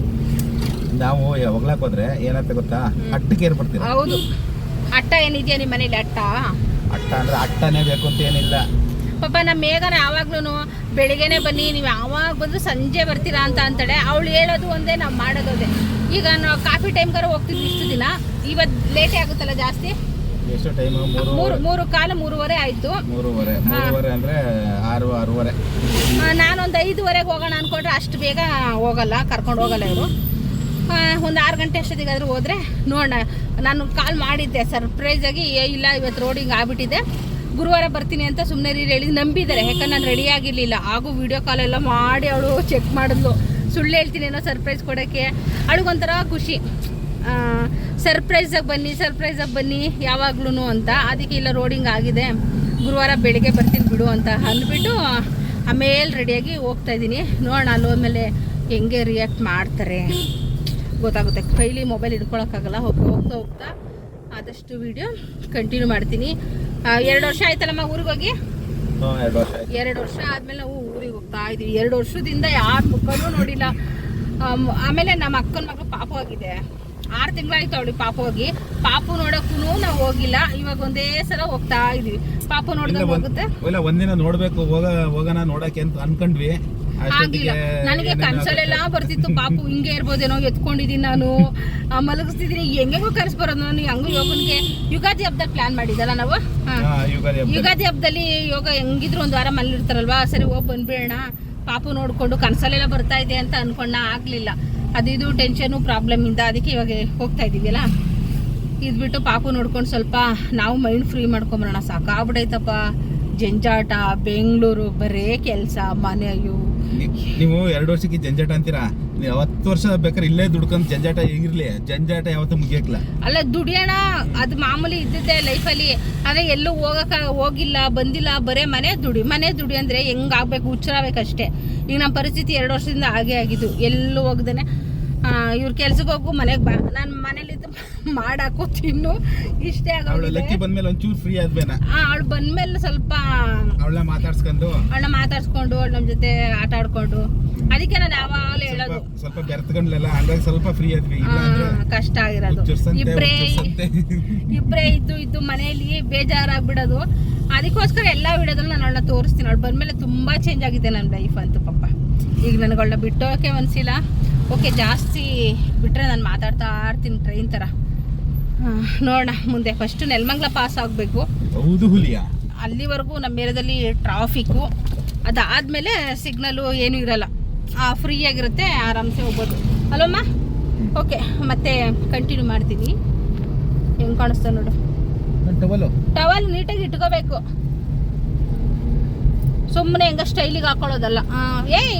ನಾವು ಹೋಗ್ಲಾಕ್ ಹೋದ್ರೆ ಏನಾಗ್ತದೆ ಗೊತ್ತಾ, ಅಟ್ಟಕ್ಕೆ ಏರ್ಪಡ್ತೀವಿ. ಹೌದು, ಅಟ್ಟ ಏನಿದೆಯಾ ನಿಮ್ಮ ಮನೇಲಿ? ಅಟ್ಟ ಅಂದ್ರೆ ಅಟ್ಟನೇ ಬೇಕು ಅಂತ ಏನಿಲ್ಲ ಪಾಪ. ನಮ್ಮ ಮೇಘನ ಯಾವಾಗ್ಲೂ ಬೆಳಿಗ್ಗೆನೆ ಬನ್ನಿ, ನೀವು ಯಾವಾಗ ಬಂದು ಸಂಜೆ ಬರ್ತೀರಾ ಅಂತ ಅಂತಾಳೆ. ಅವಳು ಹೇಳೋದು ಒಂದೇ, ನಾವು ಮಾಡೋದು ಅದೇ. ಈಗ ನಾವು ಕಾಫಿ ಟೈಮ್ಗಾರ ಹೋಗ್ತಿದ್ವಿ ಇಷ್ಟು ದಿನ, ಇವತ್ತು ಲೇಟೇ ಆಗುತ್ತಲ್ಲ ಜಾಸ್ತಿ. ಎಷ್ಟು ಟೈಮ್? 3:15 ಆಯ್ತು. 3:30 ಅಂದ್ರೆ 6:30. ನಾನೊಂದು 5:15 ಹೋಗೋಣ ಅನ್ಕೊಂಡ್ರೆ ಅಷ್ಟು ಬೇಗ ಹೋಗಲ್ಲ, ಕರ್ಕೊಂಡು ಹೋಗಲ್ಲ ಇವರು. ಒಂದು 6 ಗಂಟೆ ಅಷ್ಟೊತ್ತಿಗಾದ್ರೂ ಹೋದ್ರೆ ನೋಡೋಣ. ನಾನು ಕಾಲ್ ಮಾಡಿದ್ದೆ ಸರ್ಪ್ರೈಸ್ ಆಗಿ, ಇಲ್ಲ ಇವತ್ತು ರೋಡಿಂಗ್ ಆಗ್ಬಿಟ್ಟಿದೆ, ಗುರುವಾರ ಬರ್ತೀನಿ ಅಂತ ಸುಮ್ಮನೆ ಹೇಳಿ ನಂಬಿದ್ದಾರೆ. ಯಾಕಂದ್ರೆ ನಾನು ರೆಡಿ ಆಗಿರಲಿಲ್ಲ. ಹಾಗೂ ವಿಡಿಯೋ ಕಾಲ್ ಎಲ್ಲ ಮಾಡಿ ಅವಳು ಚೆಕ್ ಮಾಡಿದ್ಲು. ಸುಳ್ಳು ಹೇಳ್ತೀನಿ ಏನೋ ಸರ್ಪ್ರೈಸ್ ಕೊಡೋಕ್ಕೆ. ಅವಳಿಗೊಂಥರ ಖುಷಿ, ಸರ್ಪ್ರೈಸಾಗಿ ಬನ್ನಿ ಯಾವಾಗ್ಲೂ ಅಂತ. ಅದಕ್ಕೆ ಇಲ್ಲ ರೋಡಿಂಗ್ ಆಗಿದೆ, ಗುರುವಾರ ಬೆಳಿಗ್ಗೆ ಬರ್ತೀನಿ ಬಿಡು ಅಂತ ಅಂದ್ಬಿಟ್ಟು ಆಮೇಲೆ ರೆಡಿಯಾಗಿ ಹೋಗ್ತಾಯಿದ್ದೀನಿ. ನೋಡೋಣ ಅಲ್ಲಿ ಹೋದ್ಮೇಲೆ ಹೆಂಗೆ ರಿಯಾಕ್ಟ್ ಮಾಡ್ತಾರೆ ಗೊತ್ತಾಗುತ್ತೆ. ಕೈಲಿ ಮೊಬೈಲ್ ಹಿಡ್ಕೊಳಕ್ಕಾಗಲ್ಲ. ಹೋಗ್ತಾ ಆದಷ್ಟು ವಿಡಿಯೋ ಕಂಟಿನ್ಯೂ ಮಾಡ್ತೀನಿ. 2 ವರ್ಷ ಆಯ್ತಲ್ಲಮ್ಮ ಊರಿಗೆ ಹೋಗಿ? 2 ವರ್ಷ ಆದಮೇಲೆ ನಾವು ಊರಿಗೆ ಹೋಗ್ತಾ ಇದ್ದೀವಿ. 2 ವರ್ಷದಿಂದ ಯಾರ ಮುಖನೂ ನೋಡಿಲ್ಲ. ಆಮೇಲೆ ನಮ್ಮ ಅಕ್ಕನ ಮಗಳು ಪಾಪು ಆಗಿದೆ, 6 ತಿಂಗಳಾಯ್ತು ಅವಳಿಗೆ ಪಾಪು ಹೋಗಿ. ಪಾಪು ನೋಡೋಕ್ಕೂ ನಾವು ಹೋಗಿಲ್ಲ. ಇವಾಗ ಒಂದೇ ಸಲ ಹೋಗ್ತಾ ಇದೀವಿ. ಪಾಪು ನೋಡಿದ್ರೆ ಹೋಗುತ್ತೆ. ಒಂದಿನ ನೋಡ್ಬೇಕು, ಹೋಗೋಣ ನೋಡಕ್ಕೆ ಅಂತ ಅನ್ಕೊಂಡ್ವಿ. ಆಗಿಲ್ಲ. ನನಗೆ ಕನ್ಸಲ್ಲೆಲ್ಲ ಬರ್ತಿತ್ತು, ಪಾಪು ಹಿಂಗೆ ಇರ್ಬೋದೇನೋ, ಎತ್ಕೊಂಡಿದ್ದೀನಿ ನಾನು, ಮಲಗಿಸ್ತಿದ್ದೀನಿ, ಹೆಂಗೆಗೋ ಕರ್ಸ್ ಬರೋದು. ನಾನು ಹಂಗೂ ಯೋಗನಿಗೆ ಯುಗಾದಿ ಹಬ್ಬದಲ್ಲಿ ಪ್ಲಾನ್ ಮಾಡಿದ್ದಲ್ಲ ನಾವು. ಯುಗಾದಿ ಹಬ್ಬದಲ್ಲಿ ಯೋಗ ಹೆಂಗಿದ್ರು 1 ವಾರ ಮಲ್ಲಿರ್ತಾರಲ್ವಾ, ಸರಿ ಹೋಗಿ ಬಂದ್ಬಿಡೋಣ ಪಾಪು ನೋಡ್ಕೊಂಡು. ಕನ್ಸಲ್ಲೆಲ್ಲ ಬರ್ತಾ ಇದೆ ಅಂತ ಅನ್ಕೊಂಡ, ಆಗ್ಲಿಲ್ಲ. ಅದು ಟೆನ್ಷನು ಪ್ರಾಬ್ಲಮ್ ಇಂದ. ಅದಕ್ಕೆ ಇವಾಗ ಹೋಗ್ತಾ ಇದೀವಲ್ಲ, ಇದ್ಬಿಟ್ಟು ಪಾಪು ನೋಡ್ಕೊಂಡು ಸ್ವಲ್ಪ ನಾವು ಮೈಂಡ್ ಫ್ರೀ ಮಾಡ್ಕೊಂಬರೋಣ. ಸಾಕಾಗ್ಬಿಡೈತಪ್ಪ ಜಂಜಾಟ. ಬೆಂಗಳೂರು ಬರೇ ಕೆಲಸ, ಮನೆ. ಅಯ್ಯೋ, ನೀವು 2 ವರ್ಷಕ್ಕೆ ಜಂಜಾಟ ಅಂತೀರಾ, ನೀವು 10 ವರ್ಷ ಬೇಕಾದ್ರೆ ಇಲ್ಲೇ ದುಡ್ಕೊಂಡು ಜಂಜಾಟ ಇರ್ಲಿ, ಜಂಜಾಟ ಯಾವತ್ತೂ ಮುಗಿಯಕ್ಲ. ಅಲ್ಲ, ದುಡಿಯೋಣ ಅದು ಮಾಮೂಲಿ ಇದ್ದಿದ್ದೆ ಲೈಫಲ್ಲಿ. ಆದರೆ ಎಲ್ಲೂ ಹೋಗಿಲ್ಲ, ಬಂದಿಲ್ಲ, ಬರೇ ಮನೆ ದುಡಿ ಅಂದರೆ ಹೆಂಗಾಗಬೇಕು, ಹುಚ್ಚರಾಗಬೇಕಷ್ಟೇ. ಈಗ ನಮ್ಮ ಪರಿಸ್ಥಿತಿ 2 ವರ್ಷದಿಂದ ಹಾಗೆ ಆಗಿದ್ದು. ಎಲ್ಲೂ ಹೋಗ್ದೇನೆ ಇವ್ರ ಕೆಲ್ಸಕ್ಕೆ ಹೋಗು, ಮನೆಗೆ ಬಾ, ನಾನು ಮನೇಲಿದ್ದು ಮಾಡಾಕೋ ತಿನ್ನು, ಇಷ್ಟೇ ಆಗೋದು. ಬಂದ್ಮೇಲೆ ಒಂಚೂರು ಫ್ರೀ ಆದ್ಮೇಲೆ ಅವಳು ಬಂದ್ಮೇಲೆ ಸ್ವಲ್ಪ ಅವಳನ್ನ ಮಾತಾಡ್ಸ್ಕೊಂಡು ಅವಳು ನಮ್ಮ ಜೊತೆ ಆಟ ಆಡ್ಕೊಂಡು. ಅದಕ್ಕೆ ನಾನು ಯಾವಾಗಲೂ ಹೇಳೋದು, ಸ್ವಲ್ಪ ಬೆರ್ತಕೊಂಡ್ಲೆಲ್ಲ, ಹಂಗಾಗಿ ಸ್ವಲ್ಪ ಫ್ರೀ ಆದ್ವಿ. ಕಷ್ಟ ಆಗಿರೋದು ಇಬ್ಬರೇ ಇದ್ದು ಮನೆಯಲ್ಲಿ ಬೇಜಾರಾಗ್ಬಿಡೋದು. ಅದಕ್ಕೋಸ್ಕರ ಎಲ್ಲ ವಿಡಿಯೋದಲ್ಲಿ ನಾನು ಅವಳನ್ನ ತೋರಿಸ್ತೀನಿ. ಅವಳು ಬಂದ್ಮೇಲೆ ತುಂಬಾ ಚೇಂಜ್ ಆಗಿದೆ ನನ್ನ ಲೈಫ್ ಅಂತೂ ಪಾಪ. ಈಗ ನನಗೆ ಅವಳನ್ನ ಬಿಟ್ಟೋಕೆ ಅನಿಸಿಲ್ಲ. ಓಕೆ, ಜಾಸ್ತಿ ಬಿಟ್ಟರೆ ನಾನು ಮಾತಾಡ್ತಾ ಇರ್ತೀನಿ ಟ್ರೈನ್ ಥರ. ನೋಡೋಣ ಮುಂದೆ. ಫಸ್ಟ್ ನೆಲಮಂಗಲ ಪಾಸ್ ಆಗಬೇಕು. ಹೌದು ಹುಲಿಯಾ, ಅಲ್ಲಿವರೆಗೂ ನಮ್ಮ ಏರಿಯಾದಲ್ಲಿ ಟ್ರಾಫಿಕ್ಕು. ಅದಾದಮೇಲೆ ಸಿಗ್ನಲ್ಲು ಏನೂ ಇರಲ್ಲ, ಫ್ರೀಯಾಗಿರುತ್ತೆ, ಆರಾಮ್ಸೆ ಹೋಗ್ಬೋದು ಅಲ್ಲಮ್ಮ. ಓಕೆ, ಮತ್ತೆ ಕಂಟಿನ್ಯೂ ಮಾಡ್ತೀನಿ. ಹೆಂಗೆ ಕಾಣಿಸ್ತಾ ನೋಡು, ಟವಲ್ ನೀಟಾಗಿ ಇಟ್ಕೋಬೇಕು, ಸುಮ್ಮನೆ ಹೆಂಗ ಸ್ಟೈಲಿಗೆ ಹಾಕೊಳ್ಳೋದಲ್ಲ. ಏಯ್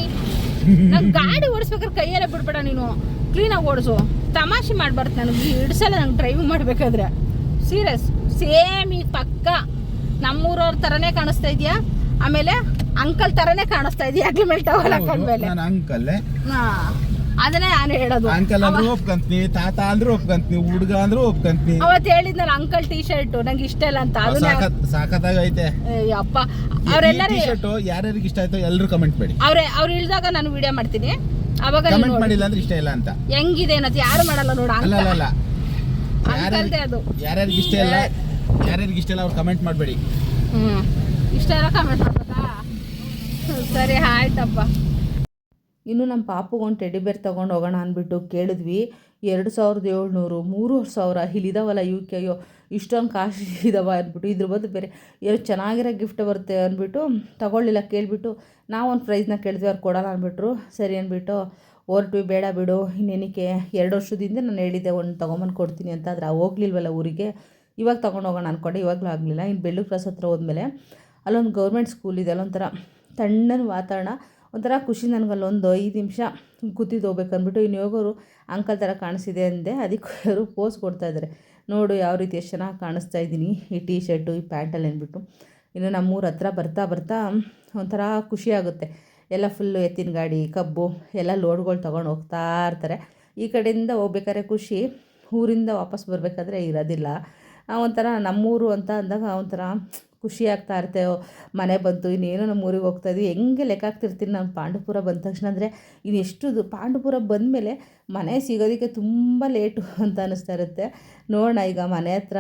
ನಂಗೆ ಗಾಡಿ ಓಡಿಸ್ಬೇಕಾದ್ರೆ ಕೈಯಲ್ಲೇ ಬಿಡ್ಬೇಡ ನೀನು, ಕ್ಲೀನಾಗಿ ಓಡಿಸು. ತಮಾಷೆ ಮಾಡ್ಬಾರ್ದು, ನನಗೆ ಹಿಡ್ಸಲ್ಲ ನಂಗೆ ಡ್ರೈವಿಂಗ್ ಮಾಡಬೇಕಾದ್ರೆ. ಸೀರಿಯಸ್, ಸೇಮ್ ಈಗ ಪಕ್ಕ ನಮ್ಮೂರವ್ರ ಥರನೇ ಕಾಣಿಸ್ತಾ ಇದೆಯಾ, ಆಮೇಲೆ ಅಂಕಲ್ ಥರನೇ ಕಾಣಿಸ್ತಾ ಇದೆಯಾ ಅಗ್ಲಿ ಮೇಲೆ ಟವಲ್ ಹಾಕೊಂಡ್ಮೇಲೆ. ಅದನ್ನೇ ನಾನು ಹೇಳೋದು. ಅಂಕಲ್ ಅಂದ್ರೂ ಒಪ್ಕಂತೀನಿ, ತಾತ ಅಂದ್ರೂ ಒಪ್ಕಂತೀನಿ, ಹುಡುಗ ಅಂದ್ರೂ ಒಪ್ಕಂತೀನಿ. ಅವತ್ತು ಹೇಳಿದ್ನಲ್ಲ ಅಂಕಲ್ ಟೀ ಶರ್ಟ್ ನಂಗೆ ಇಷ್ಟ ಇಲ್ಲ ಅಂತ, ಸಾಕತ್ತಾಗೈತೆ ಅಪ್ಪ. ಅವರೆಲ್ಲರೂ ಯಾರ್ಯಾರಿಗೆ ಇಷ್ಟ ಆಯ್ತು ಎಲ್ಲರೂ ಕಮೆಂಟ್ ಮಾಡಿ. ಅವ್ರು ಇಳಿದಾಗ ನಾನು ವಿಡಿಯೋ ಮಾಡ್ತೀನಿ, ಅವಾಗ ಕಮೆಂಟ್ ಮಾಡಿಲ್ಲ ಅಂದ್ರೆ ಇಷ್ಟ ಇಲ್ಲ ಅಂತ ಹೆಂಗಿದೆ ಅನ್ನೋದು ಯಾರು ಮಾಡಲ್ಲ ನೋಡು. ಅಲ್ಲ ಅಂಕಲ್ದೆ ಅದು. ಯಾರ್ಯಾರಿಗೆ ಇಷ್ಟ ಇಲ್ಲ, ಯಾರ್ಯಾರಿಗೆ ಇಷ್ಟ ಇಲ್ಲ ಅವ್ರು ಕಮೆಂಟ್ ಮಾಡಬೇಡಿ. ಇಷ್ಟ ಇಲ್ಲ ಕಮೆಂಟ್ ಮಾಡ್ಬೇಕಾ? ಸರಿ ಆಯ್ತಪ್ಪ. ಇನ್ನು ನಮ್ಮ ಪಾಪುಗೊಂದು ಟೆಡಿ ಬೇರ್ ತೊಗೊಂಡು ಹೋಗೋಣ ಅಂದ್ಬಿಟ್ಟು ಕೇಳಿದ್ವಿ. 2700 3000 ಇಲ್ಲಿದಾವಲ್ಲ ಇವಕ್ಕೆ. ಅಯ್ಯೋ ಇಷ್ಟೊಂದು ಕಾಸ್ಟ್ ಇದಾವ ಅಂದ್ಬಿಟ್ಟು, ಇದ್ರ ಬದಲು ಬೇರೆ ಏನೋ ಚೆನ್ನಾಗಿರೋ ಗಿಫ್ಟ್ ಬರುತ್ತೆ ಅಂದ್ಬಿಟ್ಟು ತೊಗೊಳ್ಳಿಲ್ಲ. ಕೇಳಿಬಿಟ್ಟು ನಾವೊಂದು ಪ್ರೈಸ್ನ ಕೇಳಿದ್ವಿ, ಅವ್ರು ಕೊಡೋಲ್ಲ ಅಂದ್ಬಿಟ್ರು. ಸರಿ ಅಂದ್ಬಿಟ್ಟು ಹೊರಟ್ವಿ. ಬೇಡ ಬಿಡು ಇನ್ನೇನಕ್ಕೆ, 2 ವರ್ಷದಿಂದ ನಾನು ಹೇಳಿದ್ದೆ ಒಂದು ತೊಗೊಂಬಂದು ಕೊಡ್ತೀನಿ ಅಂತ, ಆದರೆ ಹೋಗ್ಲಿಲ್ವಲ್ಲ ಊರಿಗೆ. ಇವಾಗ ತೊಗೊಂಡು ಹೋಗೋಣ ಅಂದ್ಕೊಂಡೆ, ಇವಾಗಲೂ ಆಗಲಿಲ್ಲ. ಇನ್ನು ಬೆಳ್ಳೂರು ಕ್ರಾಸ್ ಹತ್ರ ಹೋದ್ಮೇಲೆ ಅಲ್ಲೊಂದು ಗೌರ್ಮೆಂಟ್ ಸ್ಕೂಲ್ ಇದೆ, ಅಲ್ಲೊಂಥರ ತಣ್ಣನ ವಾತಾವರಣ, ಒಂಥರ ಖುಷಿ. ನನಗಲ್ಲೊಂದು 5 ನಿಮಿಷ ಕೂತಿದ್ದು ಹೋಗ್ಬೇಕಂದ್ಬಿಟ್ಟು. ಇನ್ನು ಹೋಗೋರು ಅಂಕಲ್ ಥರ ಕಾಣಿಸಿದೆ ಅಂದೆ, ಅದಕ್ಕೆ ಅವರು ಪೋಸ್ ಕೊಡ್ತಾಯಿದ್ದಾರೆ. ನೋಡು ಯಾವ ರೀತಿ ಎಷ್ಟು ಚೆನ್ನಾಗಿ ಕಾಣಿಸ್ತಾ ಇದ್ದೀನಿ ಈ ಟೀ ಶರ್ಟು ಈ ಪ್ಯಾಂಟಲ್ಲಿ ಅಂದ್ಬಿಟ್ಟು. ಇನ್ನು ನಮ್ಮೂರ ಹತ್ರ ಬರ್ತಾ ಒಂಥರ ಖುಷಿ ಆಗುತ್ತೆ. ಎಲ್ಲ ಫುಲ್ಲು ಎತ್ತಿನ ಗಾಡಿ, ಕಬ್ಬು ಎಲ್ಲ ಲೋಡ್ಗಳು ತೊಗೊಂಡು ಹೋಗ್ತಾ ಇರ್ತಾರೆ. ಈ ಕಡೆಯಿಂದ ಹೋಗ್ಬೇಕಾದ್ರೆ ಖುಷಿ, ಊರಿಂದ ವಾಪಸ್ ಬರಬೇಕಾದ್ರೆ ಇರೋದಿಲ್ಲ. ಒಂಥರ ನಮ್ಮೂರು ಅಂತ ಅಂದಾಗ ಒಂಥರ ಖುಷಿ ಆಗ್ತಾ ಇರ್ತೇವೆ. ಮನೆ ಬಂತು, ಇನ್ನೇನೋ ನಮ್ಮ ಊರಿಗೆ ಹೋಗ್ತಾಯಿದ್ವಿ, ಹೆಂಗೆ ಲೆಕ್ಕ ಹಾಕ್ತಿರ್ತೀನಿ ನಾನು ಪಾಂಡುಪುರ ಬಂದ ತಕ್ಷಣ. ಅಂದರೆ ಇನ್ನೆಷ್ಟು ಪಾಂಡುಪುರ ಬಂದಮೇಲೆ ಮನೆ ಸಿಗೋದಕ್ಕೆ ತುಂಬ ಲೇಟು ಅಂತ ಅನ್ನಿಸ್ತಾ ಇರುತ್ತೆ. ನೋಡೋಣ ಈಗ ಮನೆ ಹತ್ರ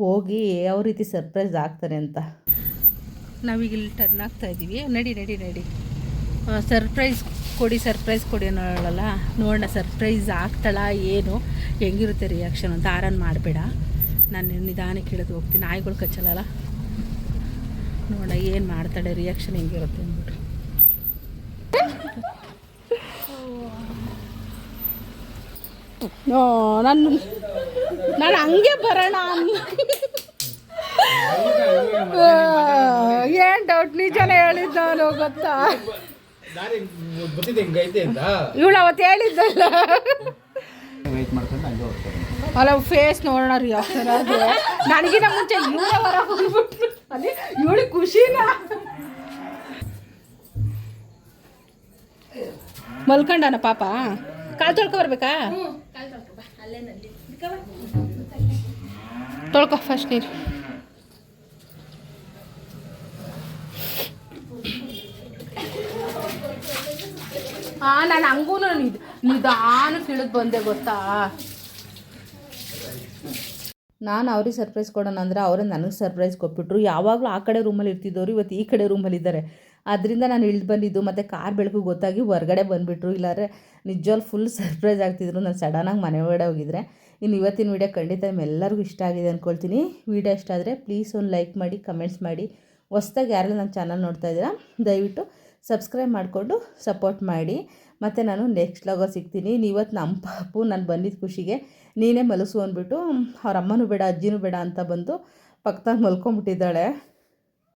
ಹೋಗಿ ಯಾವ ರೀತಿ ಸರ್ಪ್ರೈಸ್ ಆಗ್ತಾರೆ ಅಂತ. ನಾವೀಗ ಇಲ್ಲಿ ಟರ್ನ್ ಆಗ್ತಾ ಇದ್ದೀವಿ. ನಡಿ ಸರ್ಪ್ರೈಸ್ ಕೊಡಿ ಅನ್ನೋಳಲ್ಲ. ನೋಡೋಣ ಸರ್ಪ್ರೈಸ್ ಆಗ್ತಾಳ ಏನು, ಹೆಂಗಿರುತ್ತೆ ರಿಯಾಕ್ಷನ್ ಅಂತ. ಆರನ್ ಮಾಡಬೇಡ, ನಾನು ನಿಧಾನಕ್ಕೆ ಕೇಳೋದು ಹೋಗ್ತೀನಿ, ನಾಯಿಗಳು ಕಚ್ಚಲ್ಲ. ನೋಡ ಏನು ಮಾಡ್ತಾಳೆ, ರಿಯಾಕ್ಷನ್ ಹೆಂಗಿರುತ್ತೆ ಅಂದ್ಬಿಟ್ಟು. ನಾನು ಹಂಗೆ ಬರೋಣ ಏನು ಡೌಟ್, ನಿಜನೇ ಹೇಳಿದ್ದ ನಾನು, ಗೊತ್ತಾ? ಇವಳು ಅವತ್ತು ಹೇಳಿದ್ದಲ್ಲ. ಅಲ್ಲ ಫೇಸ್ ನೋಡೋಣ ರಿಯಾಕ್ಷನ್. ಅದು ನನಗಿನ ಮುಂಚೆ ಇವಳ ಹೊರ ಹೋಗ್ಬಿಟ್ಟು ಅಲ್ಲಿ ಇವಳು ಖುಷಿನ ಮಲ್ಕೊಂಡನ ಪಾಪ. ಕಾಲು ತೊಳ್ಕೊ ಬರ್ಬೇಕಾ? ತೊಳ್ಕೊ ಫಸ್ಟ್ ನೀರು. ನಾನು ಹಂಗೂ ನಿಧಾನಕ್ಕೆ ಇಳಿದು ಬಂದೆ, ಗೊತ್ತಾ? ನಾನು ಅವ್ರಿಗೆ ಸರ್ಪ್ರೈಸ್ ಕೊಡೋಣ ಅಂದರೆ ಅವರೇ ನನಗೆ ಸರ್ಪ್ರೈಸ್ ಕೊಟ್ಬಿಟ್ರು. ಯಾವಾಗಲೂ ಆ ಕಡೆ ರೂಮಲ್ಲಿ ಇರ್ತಿದ್ದವರು ಇವತ್ತು ಈ ಕಡೆ ರೂಮಲ್ಲಿದ್ದಾರೆ. ಅದರಿಂದ ನಾನು ಇಳಿದು ಬಂದಿದ್ದು, ಮತ್ತು ಕಾರ್ ಬೆಳಕು ಗೊತ್ತಾಗಿ ಹೊರಗಡೆ ಬಂದುಬಿಟ್ರು. ಇಲ್ಲಾಂದರೆ ನಿಜವಾಗ್ಲೂ ಫುಲ್ ಸರ್ಪ್ರೈಸ್ ಆಗ್ತಿದ್ರು ನಾನು ಸಡನ್ನಾಗಿ ಮನೆ ಒಳಗಡೆ ಹೋಗಿದ್ರೆ. ಇನ್ನು ಇವತ್ತಿನ ವೀಡಿಯೋ ಖಂಡಿತ ನಿಮ್ಮೆಲ್ಲರಿಗೂ ಇಷ್ಟ ಆಗಿದೆ ಅಂದ್ಕೊಳ್ತೀನಿ. ವೀಡಿಯೋ ಇಷ್ಟ ಆದರೆ ಪ್ಲೀಸ್ ಒಂದು ಲೈಕ್ ಮಾಡಿ, ಕಮೆಂಟ್ಸ್ ಮಾಡಿ. ಹೊಸ್ದಾಗಿ ಯಾರೆಲ್ಲ ನನ್ನ ಚಾನಲ್ ನೋಡ್ತಾ ಇದ್ದೀರಾ ದಯವಿಟ್ಟು ಸಬ್ಸ್ಕ್ರೈಬ್ ಮಾಡಿಕೊಂಡು ಸಪೋರ್ಟ್ ಮಾಡಿ. ಮತ್ತು ನಾನು ನೆಕ್ಸ್ಟ್ ಲಾಗೋ ಸಿಗ್ತೀನಿ. ಇವತ್ತು ನಮ್ಮ ಪಾಪು ನಾನು ಬಂದಿದ್ದ ಖುಷಿಗೆ ನೀನೇ ಮಲಸು ಅಂದ್ಬಿಟ್ಟು ಅವ್ರ ಅಮ್ಮನೂ ಬೇಡ ಅಜ್ಜಿನೂ ಬೇಡ ಅಂತ ಬಂದು ಪಕ್ಕದಾಗ ಮಲ್ಕೊಂಬಿಟ್ಟಿದ್ದಾಳೆ.